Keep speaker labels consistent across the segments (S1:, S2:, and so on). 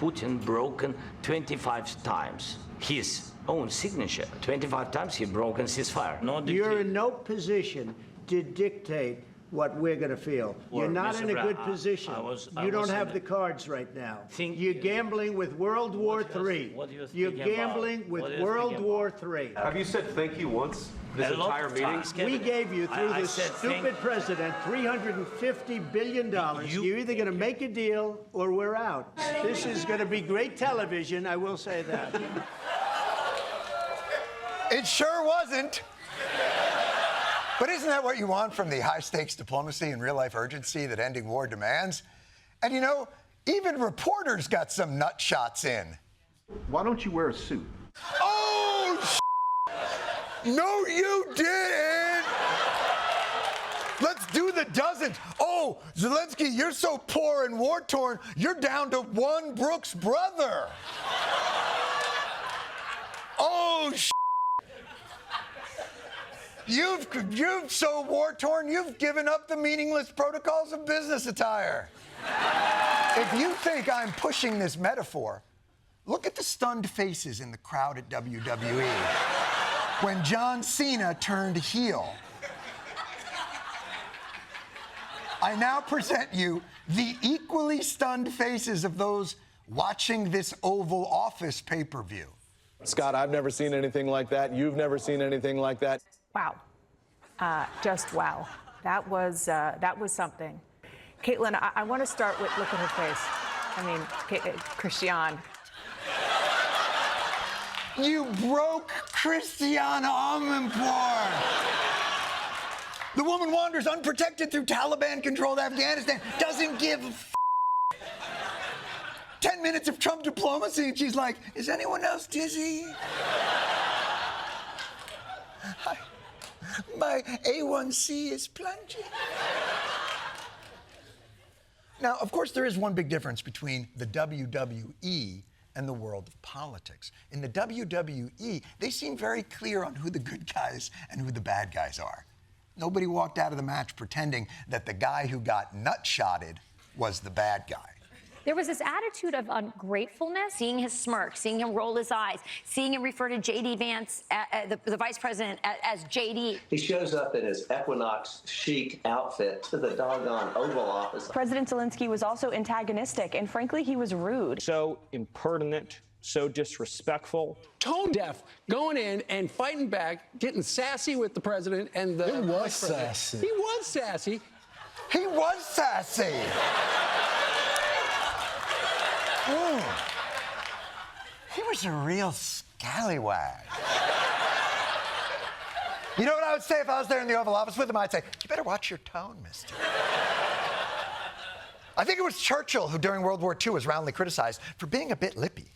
S1: Putin broken 25 times his own signature. 25 times he broken ceasefire.
S2: You're in no position to dictate what we're going to feel. You're not in a good position. You don't have the cards right now. You're gambling with World War III. You're gambling with World War III.
S3: Have you said thank you once this entire meeting?
S2: We gave you, through this stupid president, $350 billion. You're either going to make a deal or we're out. This is going to be great television, I will say that.
S4: It sure wasn't. But isn't that what you want from the high-stakes diplomacy and real-life urgency that ending war demands? And you know, even reporters got some nut shots in.
S3: Why don't you wear a suit?
S4: Oh, no, you didn't! Let's do the dozens. Oh, Zelensky, you're so poor and war-torn, you're down to one Brooks brother. Oh, You've so war-torn, you've given up the meaningless protocols of business attire. If you think I'm pushing this metaphor, look at the stunned faces in the crowd at WWE when John Cena turned heel. I now present you the equally stunned faces of those watching this Oval Office pay-per-view.
S5: Scott, I've never seen anything like that. You've never seen anything like that.
S6: Wow. Just wow. That was something. Caitlin, I want to start with, look at her face. I mean, Christiane.
S4: You broke Christiane Amanpour. The woman wanders unprotected through Taliban-controlled Afghanistan, doesn't give a f***. 10 minutes of Trump diplomacy, and she's like, is anyone else dizzy? My A1C is plunging. Now, of course, there is one big difference between the WWE and the world of politics. In the WWE, they seem very clear on who the good guys and who the bad guys are. Nobody walked out of the match pretending that the guy who got nut-shotted was the bad guy.
S7: There was this attitude of ungratefulness, seeing his smirk, seeing him roll his eyes, seeing him refer to J.D. Vance, the vice president, as J.D.
S8: He shows up in his Equinox chic outfit to the doggone Oval Office.
S9: President Zelensky was also antagonistic, and frankly, he was rude.
S10: So impertinent, so disrespectful.
S11: Tone deaf, going in and fighting back, getting sassy with the president and the
S12: It was sassy.
S11: He was sassy.
S4: He was sassy. He was a real scallywag. You know what I would say if I was there in the Oval Office with him? I'd say, you better watch your tone, mister. I think it was Churchill who, during World War II, was roundly criticized for being a bit lippy.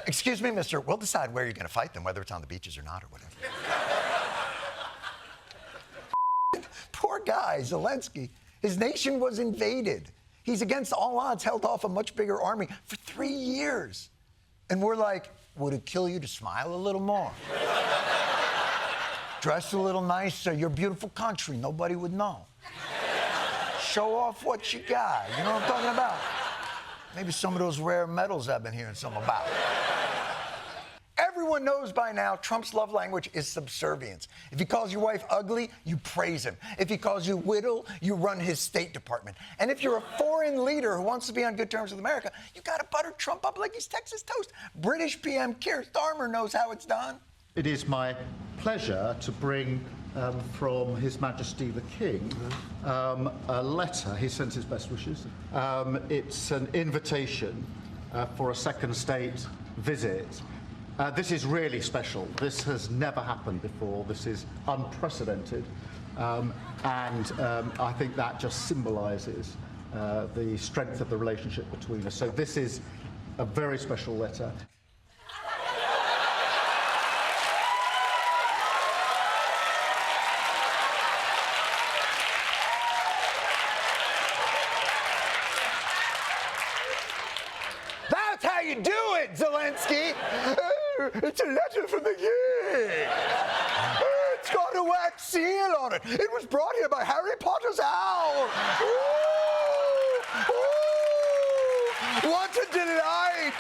S4: Excuse me, mister, we'll decide where you're going to fight them, whether it's on the beaches or not or whatever. Poor guy, Zelensky. His nation was invaded. He's against all odds held off a much bigger army for 3 years. And we're like, would it kill you to smile a little more? Dress a little nicer, your beautiful country, nobody would know. Show off what you got, you know what I'm talking about? Maybe some of those rare metals I've been hearing some about. Everyone knows by now Trump's love language is subservience. If he calls your wife ugly, you praise him. If he calls you whittle, you run his State Department. And if you're a foreign leader who wants to be on good terms with America, you gotta butter Trump up like he's Texas toast. British PM Keir Starmer knows how it's done.
S13: It is my pleasure to bring from His Majesty the King a letter. He sends his best wishes. It's an invitation for a second state visit. This is really special. This has never happened before. This is unprecedented. And I think that just symbolises the strength of the relationship between us. So this is a very special letter.
S4: That's how you do it, Zelensky. It's a letter from the king. It's got a wax seal on it. It was brought here by Harry Potter's owl. Ooh, ooh. What a delight!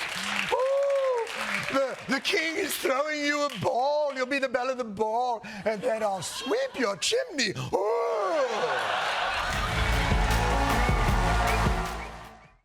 S4: Ooh, the king is throwing you a ball. You'll be the belle of the ball, and then I'll sweep your chimney. Ooh.